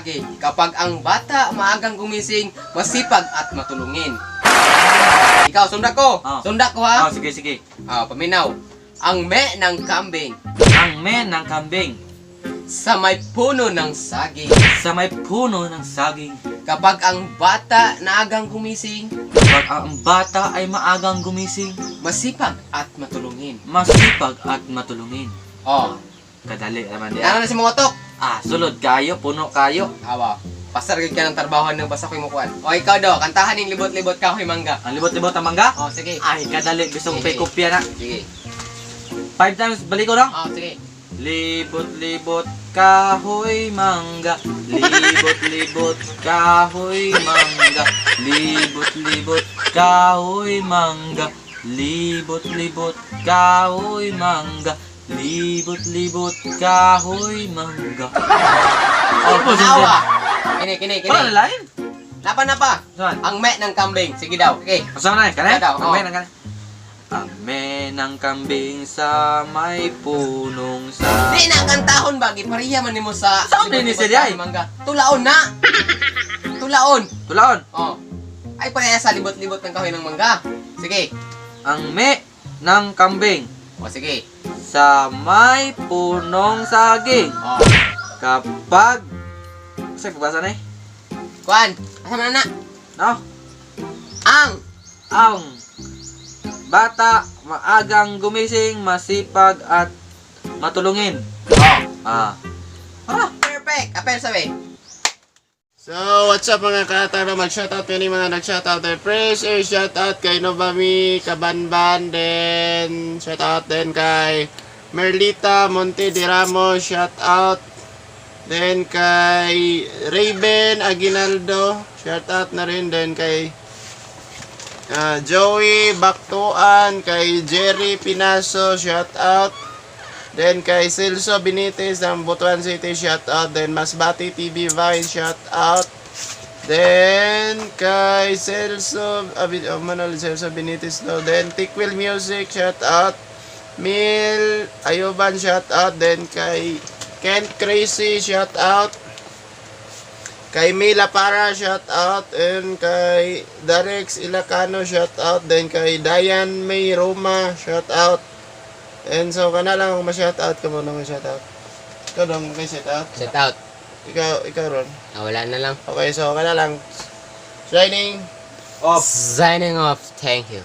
Okay, kapag ang bata maagang gumising, masipag at matulungin. Ikaw, sundak ko. Oh. Sundak ko ha. Sige, sige. Paminaw. Ang me ng kambing Ang men ng kambing sa may puno ng saging. sa may puno ng saging. Kapag ang bata naagang gumising, Pag ang bata ay maagang gumising, masipag at matulungin. masipag at matulungin. Oh, Kadali naman di. ano na si mga tok? Sulod kayo, puno kayo. Awa. Pasargid ka ng trabaho ng basa ko yung mukuan. O ikaw daw, kantahan yung libot-libot kahoy mangga. Ang libot-libot ang mangga. Oh, sige. Ay, kadali. Gusto kong Sige. kopya na. Sige. 5 times, balik ko na. Oh, sige. Libot-libot kahoy mangga. Libot-libot kahoy mangga. Libot-libot kahoy mangga. Libot-libot kahoy mangga. Libot-libot kahoy mangga. Oh, panawa. Kini. Wala na lain. Napa. Saan? Ang me ng kambing. Sige daw. Okay. Kasama na kanay? Daw, Ang oh. men ng kanay. Ang men ng kambing sa may punong sa... Di na kantahon ba? Gipariya man nimo sa... Saan din ni Sir Yay? Mangga. Tulaon na. Tulaon. Tulaon. Oh. Ay pareha sa libot-libot ng kahoy ng mangga. Sige. Ang me ng kambing O sige. sa may punong saging. Oh. Kapag... Kasi pagbasa na eh. Kuan. Asa man na? No? Ang bata maagang gumising, masipag at matulungin. Oh. Ah. Perfect. Apel sabi. So, what's up mga kataro? Mag-shoutout kayo ni mga nag-shoutout. Then, praise or shoutout kay Novami Kabanban. Then, shoutout din kay Merlita Monte de Ramos. Shoutout. Then, kay Raven Aguinaldo. Shoutout na rin. Then, kay Joey Baktuan. Kay Jerry Pinaso. Shoutout. Then kay Celso Benitez ng Butuan City, shout out. Then Masbati TV Vine, shout out. Then kay Celso Benitez no. Then Tikwil Music, shout out. Mil Ayuban, shout out. Then kay Kent Crazy, shout out. Kay Mila Para, shout out. And kay Darex Ilacano, shout out. Then kay Diane May Roma, shout out. And so, ka na lang ma-shoutout ka muna ma-shoutout. Ikaw dong, may shoutout? Set out. Ikaw ron. Wala na lang. Okay, so ka na lang. Shining. Off. Signing off. Thank you.